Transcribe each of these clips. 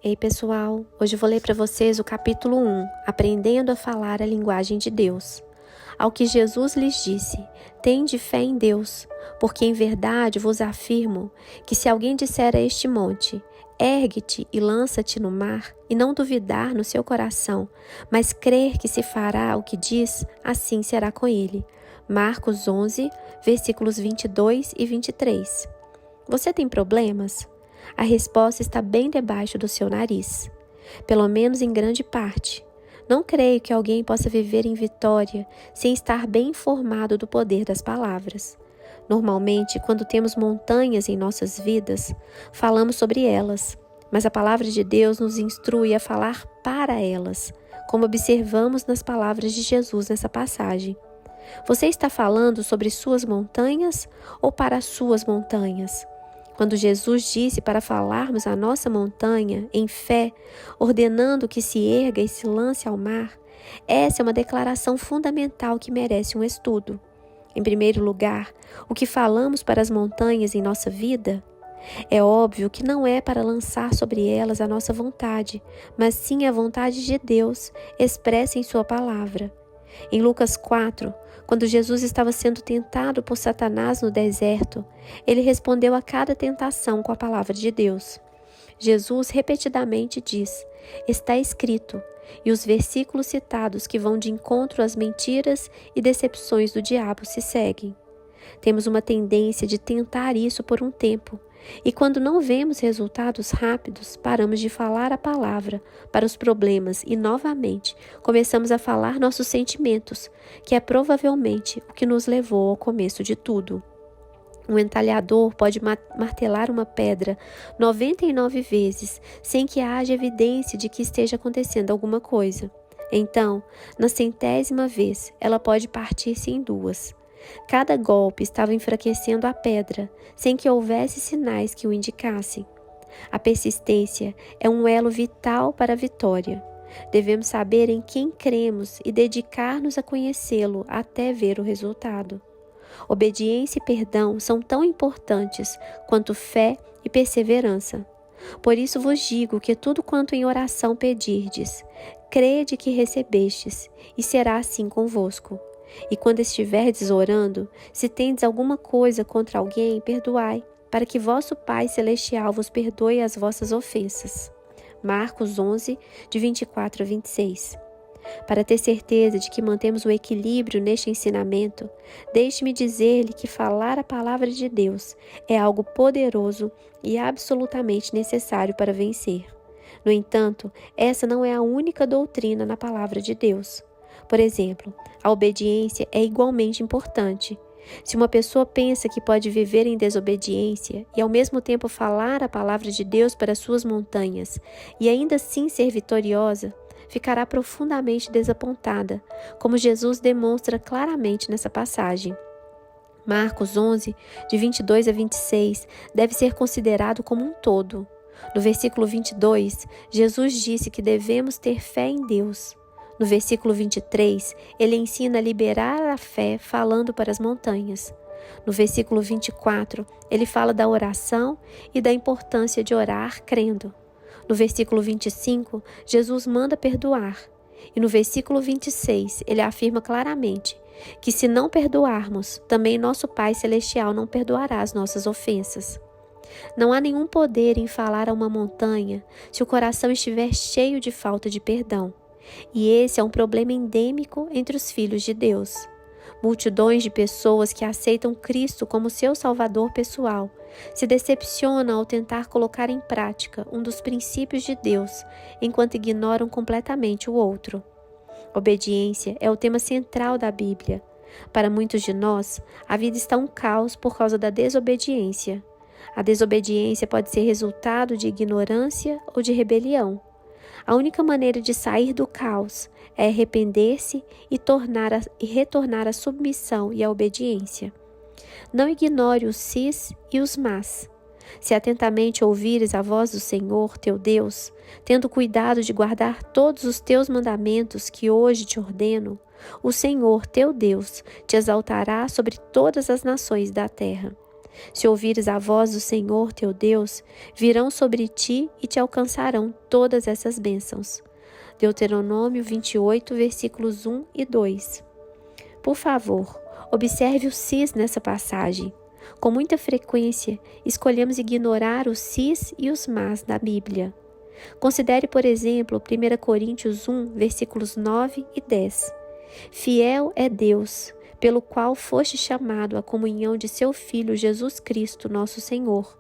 Ei pessoal, hoje eu vou ler para vocês o capítulo 1, Aprendendo a Falar a Linguagem de Deus. Ao que Jesus lhes disse, tende fé em Deus, porque em verdade vos afirmo que se alguém disser a este monte, ergue-te e lança-te no mar, e não duvidar no seu coração, mas crer que se fará o que diz, assim será com ele. Marcos 11, versículos 22 e 23. Você tem problemas? A resposta está bem debaixo do seu nariz, pelo menos em grande parte. Não creio que alguém possa viver em vitória sem estar bem informado do poder das palavras. Normalmente, quando temos montanhas em nossas vidas, falamos sobre elas, mas a palavra de Deus nos instrui a falar para elas, como observamos nas palavras de Jesus nessa passagem. Você está falando sobre suas montanhas ou para as suas montanhas? Quando Jesus disse para falarmos a nossa montanha em fé, ordenando que se erga e se lance ao mar, essa é uma declaração fundamental que merece um estudo. Em primeiro lugar, o que falamos para as montanhas em nossa vida? É óbvio que não é para lançar sobre elas a nossa vontade, mas sim a vontade de Deus expressa em sua palavra. Em Lucas 4, quando Jesus estava sendo tentado por Satanás no deserto, ele respondeu a cada tentação com a palavra de Deus. Jesus repetidamente diz, está escrito, e os versículos citados que vão de encontro às mentiras e decepções do diabo se seguem. Temos uma tendência de tentar isso por um tempo, e quando não vemos resultados rápidos, paramos de falar a palavra para os problemas e, novamente, começamos a falar nossos sentimentos, que é provavelmente o que nos levou ao começo de tudo. Um entalhador pode martelar uma pedra 99 vezes sem que haja evidência de que esteja acontecendo alguma coisa. Então, na 100ª vez, ela pode partir-se em duas. Cada golpe estava enfraquecendo a pedra, sem que houvesse sinais que o indicassem. A persistência é um elo vital para a vitória. Devemos saber em quem cremos e dedicar-nos a conhecê-lo até ver o resultado. Obediência e perdão são tão importantes quanto fé e perseverança. Por isso vos digo que tudo quanto em oração pedirdes, crede que recebestes, e será assim convosco. E quando estiverdes orando, se tendes alguma coisa contra alguém, perdoai, para que vosso Pai Celestial vos perdoe as vossas ofensas. Marcos 11, de 24 a 26. Para ter certeza de que mantemos o equilíbrio neste ensinamento, deixe-me dizer-lhe que falar a palavra de Deus é algo poderoso e absolutamente necessário para vencer. No entanto, essa não é a única doutrina na palavra de Deus. Por exemplo, a obediência é igualmente importante. Se uma pessoa pensa que pode viver em desobediência e ao mesmo tempo falar a palavra de Deus para suas montanhas e ainda assim ser vitoriosa, ficará profundamente desapontada, como Jesus demonstra claramente nessa passagem. Marcos 11, de 22 a 26, deve ser considerado como um todo. No versículo 22, Jesus disse que devemos ter fé em Deus. No versículo 23, ele ensina a liberar a fé falando para as montanhas. No versículo 24, ele fala da oração e da importância de orar crendo. No versículo 25, Jesus manda perdoar. E no versículo 26, ele afirma claramente que se não perdoarmos, também nosso Pai Celestial não perdoará as nossas ofensas. Não há nenhum poder em falar a uma montanha se o coração estiver cheio de falta de perdão. E esse é um problema endêmico entre os filhos de Deus. Multidões de pessoas que aceitam Cristo como seu Salvador pessoal se decepcionam ao tentar colocar em prática um dos princípios de Deus, enquanto ignoram completamente o outro. Obediência é o tema central da Bíblia. Para muitos de nós, a vida está um caos por causa da desobediência. A desobediência pode ser resultado de ignorância ou de rebelião. A única maneira de sair do caos é arrepender-se e retornar à submissão e à obediência. Não ignore os sis e os mas. Se atentamente ouvires a voz do Senhor, teu Deus, tendo cuidado de guardar todos os teus mandamentos que hoje te ordeno, o Senhor, teu Deus, te exaltará sobre todas as nações da terra. Se ouvires a voz do Senhor teu Deus, virão sobre ti e te alcançarão todas essas bênçãos. Deuteronômio 28, versículos 1 e 2. Por favor, observe o sis nessa passagem. Com muita frequência, escolhemos ignorar os sis e os mas da Bíblia. Considere, por exemplo, 1 Coríntios 1, versículos 9 e 10. Fiel é Deus, pelo qual foste chamado à comunhão de seu Filho Jesus Cristo, nosso Senhor.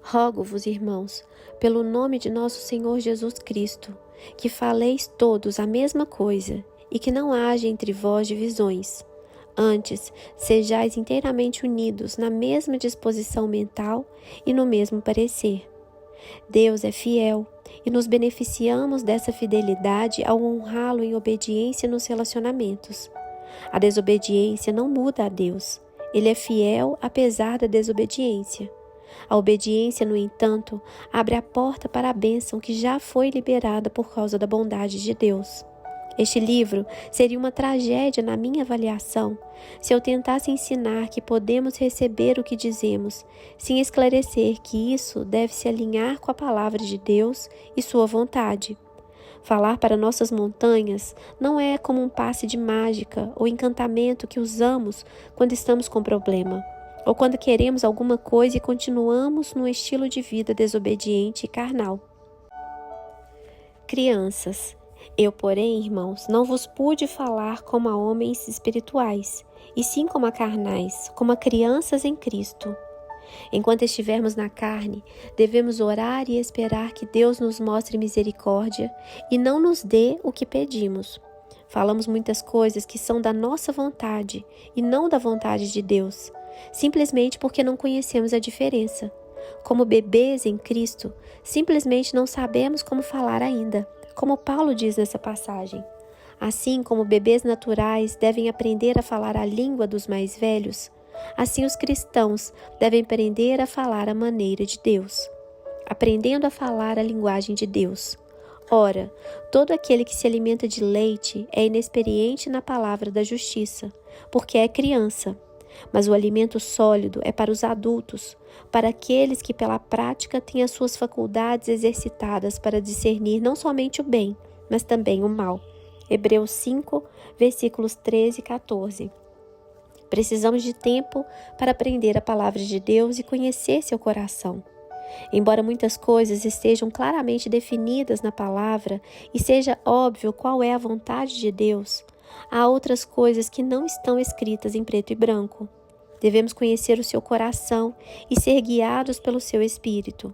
Rogo-vos, irmãos, pelo nome de nosso Senhor Jesus Cristo, que faleis todos a mesma coisa e que não haja entre vós divisões. Antes, sejais inteiramente unidos na mesma disposição mental e no mesmo parecer. Deus é fiel e nos beneficiamos dessa fidelidade ao honrá-lo em obediência nos relacionamentos. A desobediência não muda a Deus. Ele é fiel apesar da desobediência. A obediência, no entanto, abre a porta para a bênção que já foi liberada por causa da bondade de Deus. Este livro seria uma tragédia na minha avaliação se eu tentasse ensinar que podemos receber o que dizemos, sem esclarecer que isso deve se alinhar com a palavra de Deus e sua vontade. Falar para nossas montanhas não é como um passe de mágica ou encantamento que usamos quando estamos com problema, ou quando queremos alguma coisa e continuamos num estilo de vida desobediente e carnal. Crianças, eu, porém, irmãos, não vos pude falar como a homens espirituais, e sim como a carnais, como a crianças em Cristo. Enquanto estivermos na carne, devemos orar e esperar que Deus nos mostre misericórdia e não nos dê o que pedimos. Falamos muitas coisas que são da nossa vontade e não da vontade de Deus, simplesmente porque não conhecemos a diferença. Como bebês em Cristo, simplesmente não sabemos como falar ainda, como Paulo diz nessa passagem. Assim como bebês naturais devem aprender a falar a língua dos mais velhos, assim os cristãos devem aprender a falar a maneira de Deus, aprendendo a falar a linguagem de Deus. Ora, todo aquele que se alimenta de leite é inexperiente na palavra da justiça, porque é criança. Mas o alimento sólido é para os adultos, para aqueles que pela prática têm as suas faculdades exercitadas para discernir não somente o bem, mas também o mal. Hebreus 5, versículos 13 e 14. Precisamos de tempo para aprender a palavra de Deus e conhecer seu coração. Embora muitas coisas estejam claramente definidas na palavra e seja óbvio qual é a vontade de Deus, há outras coisas que não estão escritas em preto e branco. Devemos conhecer o seu coração e ser guiados pelo seu espírito.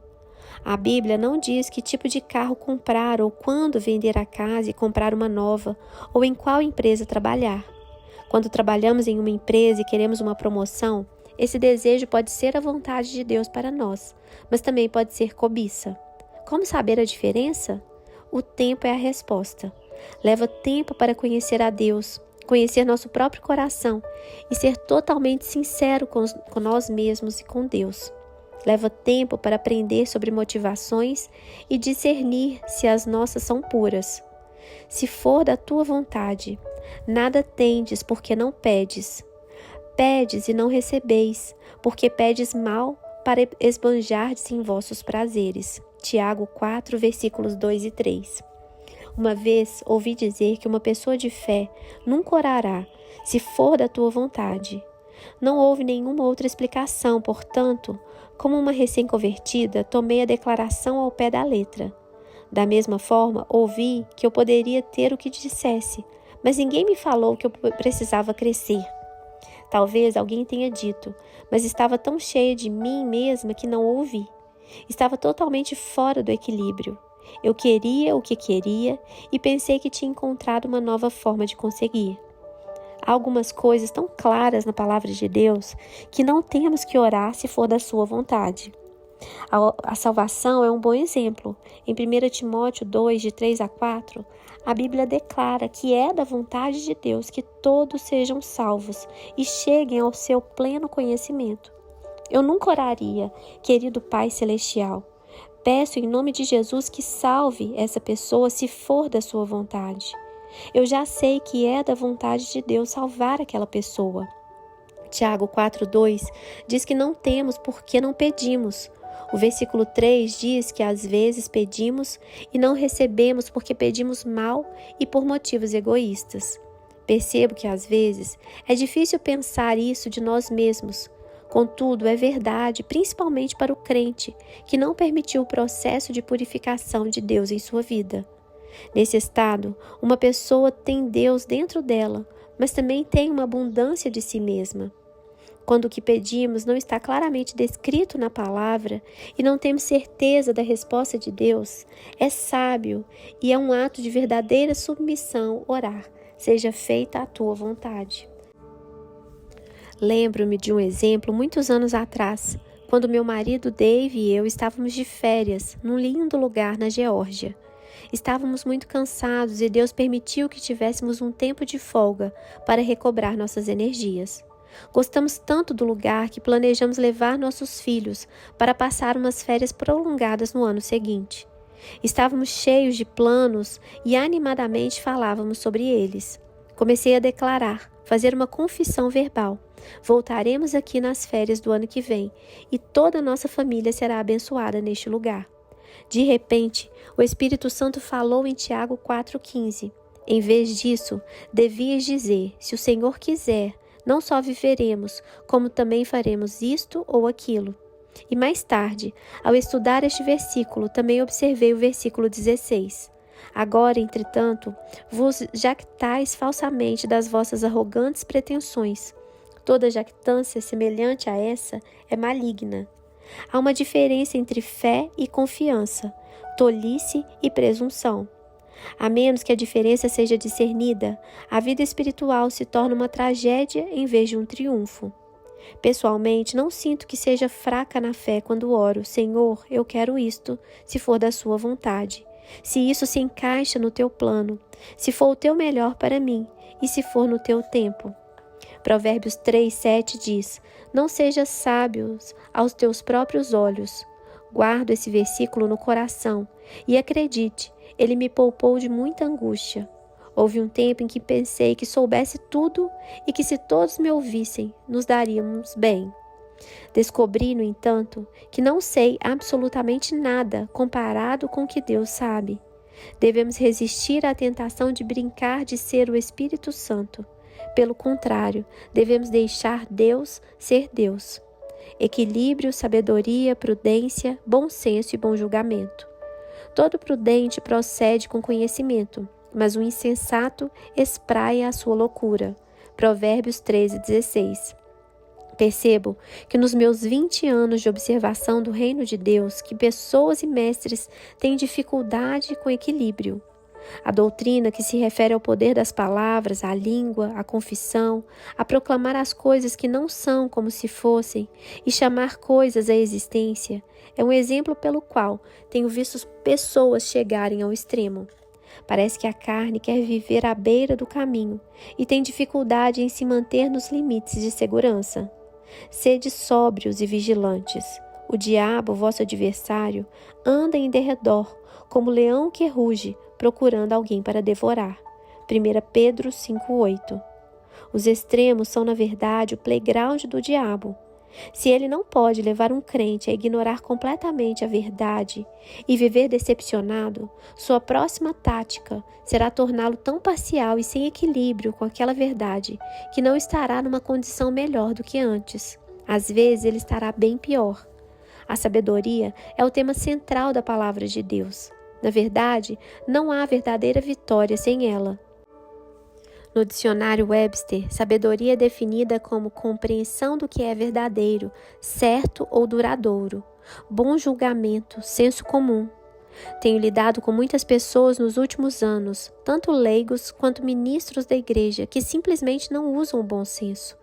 A Bíblia não diz que tipo de carro comprar ou quando vender a casa e comprar uma nova, ou em qual empresa trabalhar. Quando trabalhamos em uma empresa e queremos uma promoção, esse desejo pode ser a vontade de Deus para nós, mas também pode ser cobiça. Como saber a diferença? O tempo é a resposta. Leva tempo para conhecer a Deus, conhecer nosso próprio coração e ser totalmente sincero com nós mesmos e com Deus. Leva tempo para aprender sobre motivações e discernir se as nossas são puras. Se for da tua vontade, nada tendes porque não pedes. Pedes e não recebeis, porque pedes mal para esbanjardes em vossos prazeres. Tiago 4, versículos 2 e 3. Uma vez ouvi dizer que uma pessoa de fé nunca orará, se for da tua vontade. Não houve nenhuma outra explicação, portanto, como uma recém-convertida, tomei a declaração ao pé da letra. Da mesma forma, ouvi que eu poderia ter o que dissesse, mas ninguém me falou que eu precisava crescer. Talvez alguém tenha dito, mas estava tão cheia de mim mesma que não ouvi. Estava totalmente fora do equilíbrio. Eu queria o que queria e pensei que tinha encontrado uma nova forma de conseguir. Há algumas coisas tão claras na palavra de Deus que não temos que orar se for da sua vontade. A salvação é um bom exemplo. Em 1 Timóteo 2, de 3 a 4, a Bíblia declara que é da vontade de Deus que todos sejam salvos e cheguem ao seu pleno conhecimento. Eu nunca oraria, querido Pai Celestial. Peço em nome de Jesus que salve essa pessoa se for da sua vontade. Eu já sei que é da vontade de Deus salvar aquela pessoa. Tiago 4,2 diz que não temos porque não pedimos. O versículo 3 diz que às vezes pedimos e não recebemos porque pedimos mal e por motivos egoístas. Percebo que às vezes é difícil pensar isso de nós mesmos. Contudo, é verdade, principalmente para o crente, que não permitiu o processo de purificação de Deus em sua vida. Nesse estado, uma pessoa tem Deus dentro dela, mas também tem uma abundância de si mesma. Quando o que pedimos não está claramente descrito na palavra e não temos certeza da resposta de Deus, é sábio e é um ato de verdadeira submissão orar, seja feita a tua vontade. Lembro-me de um exemplo muitos anos atrás, quando meu marido Dave e eu estávamos de férias num lindo lugar na Geórgia. Estávamos muito cansados e Deus permitiu que tivéssemos um tempo de folga para recobrar nossas energias. Gostamos tanto do lugar que planejamos levar nossos filhos para passar umas férias prolongadas no ano seguinte. Estávamos cheios de planos e animadamente falávamos sobre eles. Comecei a declarar, fazer uma confissão verbal. Voltaremos aqui nas férias do ano que vem e toda a nossa família será abençoada neste lugar. De repente, o Espírito Santo falou em Tiago 4,15. Em vez disso, devias dizer, se o Senhor quiser, não só viveremos, como também faremos isto ou aquilo. E mais tarde, ao estudar este versículo, também observei o versículo 16. Agora, entretanto, vos jactais falsamente das vossas arrogantes pretensões. Toda jactância semelhante a essa é maligna. Há uma diferença entre fé e confiança, tolice e presunção. A menos que a diferença seja discernida, a vida espiritual se torna uma tragédia em vez de um triunfo. Pessoalmente, não sinto que seja fraca na fé quando oro, Senhor, eu quero isto, se for da sua vontade. Se isso se encaixa no teu plano, se for o teu melhor para mim e se for no teu tempo. Provérbios 3,7 diz, não sejas sábios aos teus próprios olhos. Guardo esse versículo no coração e acredite, ele me poupou de muita angústia. Houve um tempo em que pensei que soubesse tudo e que se todos me ouvissem, nos daríamos bem. Descobri, no entanto, que não sei absolutamente nada comparado com o que Deus sabe. Devemos resistir à tentação de brincar de ser o Espírito Santo. Pelo contrário, devemos deixar Deus ser Deus. Equilíbrio, sabedoria, prudência, bom senso e bom julgamento. Todo prudente procede com conhecimento, mas o insensato espraia a sua loucura. Provérbios 13:16. Percebo que nos meus 20 anos de observação do reino de Deus, que pessoas e mestres têm dificuldade com equilíbrio. A doutrina que se refere ao poder das palavras, à língua, à confissão, a proclamar as coisas que não são como se fossem e chamar coisas à existência, é um exemplo pelo qual tenho visto pessoas chegarem ao extremo. Parece que a carne quer viver à beira do caminho e tem dificuldade em se manter nos limites de segurança. Sede sóbrios e vigilantes. O diabo, vosso adversário, anda em derredor, como leão que ruge, procurando alguém para devorar. 1 Pedro 5,8. Os extremos são, na verdade, o playground do diabo. Se ele não pode levar um crente a ignorar completamente a verdade e viver decepcionado, sua próxima tática será torná-lo tão parcial e sem equilíbrio com aquela verdade que não estará numa condição melhor do que antes. Às vezes, ele estará bem pior. A sabedoria é o tema central da palavra de Deus. Na verdade, não há verdadeira vitória sem ela. No dicionário Webster, sabedoria é definida como compreensão do que é verdadeiro, certo ou duradouro, bom julgamento, senso comum. Tenho lidado com muitas pessoas nos últimos anos, tanto leigos quanto ministros da igreja, que simplesmente não usam o bom senso.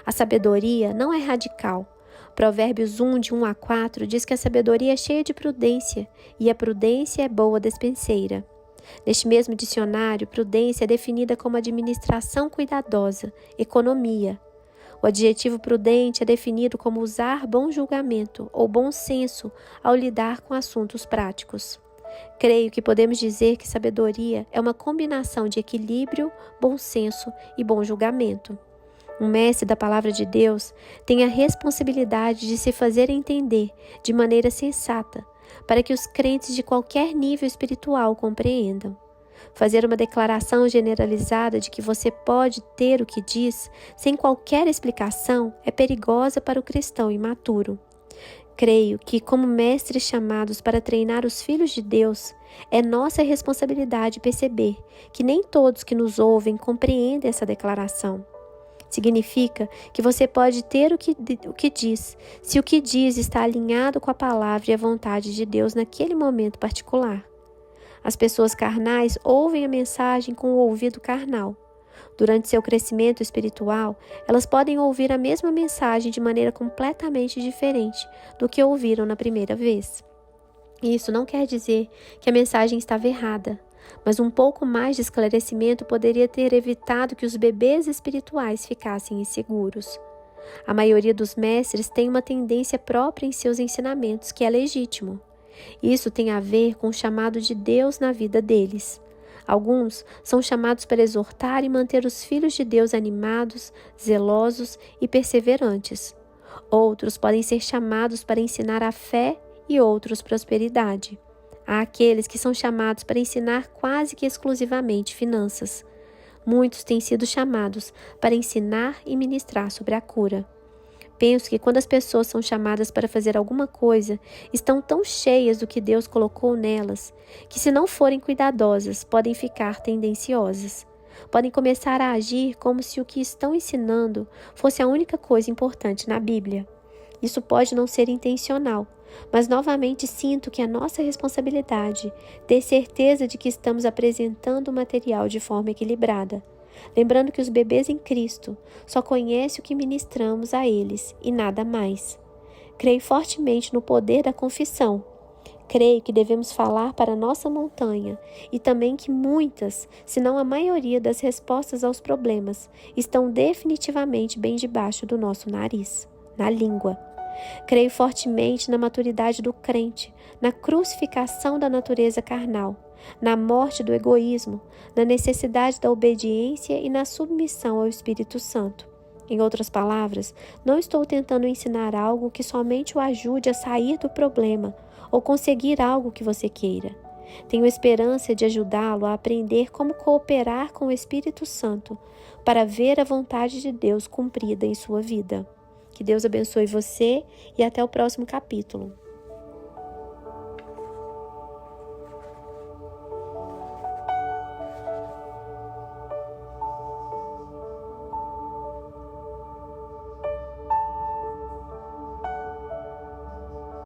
A sabedoria não é radical. Provérbios 1, de 1 a 4, diz que a sabedoria é cheia de prudência, e a prudência é boa despenseira. Neste mesmo dicionário, prudência é definida como administração cuidadosa, economia. O adjetivo prudente é definido como usar bom julgamento ou bom senso ao lidar com assuntos práticos. Creio que podemos dizer que sabedoria é uma combinação de equilíbrio, bom senso e bom julgamento. Um mestre da palavra de Deus tem a responsabilidade de se fazer entender de maneira sensata, para que os crentes de qualquer nível espiritual compreendam. Fazer uma declaração generalizada de que você pode ter o que diz, sem qualquer explicação, é perigosa para o cristão imaturo. Creio que, como mestres chamados para treinar os filhos de Deus, é nossa responsabilidade perceber que nem todos que nos ouvem compreendem essa declaração. Significa que você pode ter o que diz, se o que diz está alinhado com a palavra e a vontade de Deus naquele momento particular. As pessoas carnais ouvem a mensagem com o ouvido carnal. Durante seu crescimento espiritual, elas podem ouvir a mesma mensagem de maneira completamente diferente do que ouviram na primeira vez. Isso não quer dizer que a mensagem estava errada, mas um pouco mais de esclarecimento poderia ter evitado que os bebês espirituais ficassem inseguros. A maioria dos mestres tem uma tendência própria em seus ensinamentos, que é legítimo. Isso tem a ver com o chamado de Deus na vida deles. Alguns são chamados para exortar e manter os filhos de Deus animados, zelosos e perseverantes. Outros podem ser chamados para ensinar a fé e outros prosperidade. Há aqueles que são chamados para ensinar quase que exclusivamente finanças. Muitos têm sido chamados para ensinar e ministrar sobre a cura. Penso que quando as pessoas são chamadas para fazer alguma coisa, estão tão cheias do que Deus colocou nelas, que se não forem cuidadosas, podem ficar tendenciosas. Podem começar a agir como se o que estão ensinando fosse a única coisa importante na Bíblia. Isso pode não ser intencional, mas novamente sinto que é nossa responsabilidade ter certeza de que estamos apresentando o material de forma equilibrada. Lembrando que os bebês em Cristo só conhecem o que ministramos a eles e nada mais. Creio fortemente no poder da confissão. Creio que devemos falar para nossa montanha e também que muitas, se não a maioria das respostas aos problemas estão definitivamente bem debaixo do nosso nariz, na língua. Creio fortemente na maturidade do crente, na crucificação da natureza carnal, na morte do egoísmo, na necessidade da obediência e na submissão ao Espírito Santo. Em outras palavras, não estou tentando ensinar algo que somente o ajude a sair do problema ou conseguir algo que você queira. Tenho esperança de ajudá-lo a aprender como cooperar com o Espírito Santo para ver a vontade de Deus cumprida em sua vida. Que Deus abençoe você e até o próximo capítulo.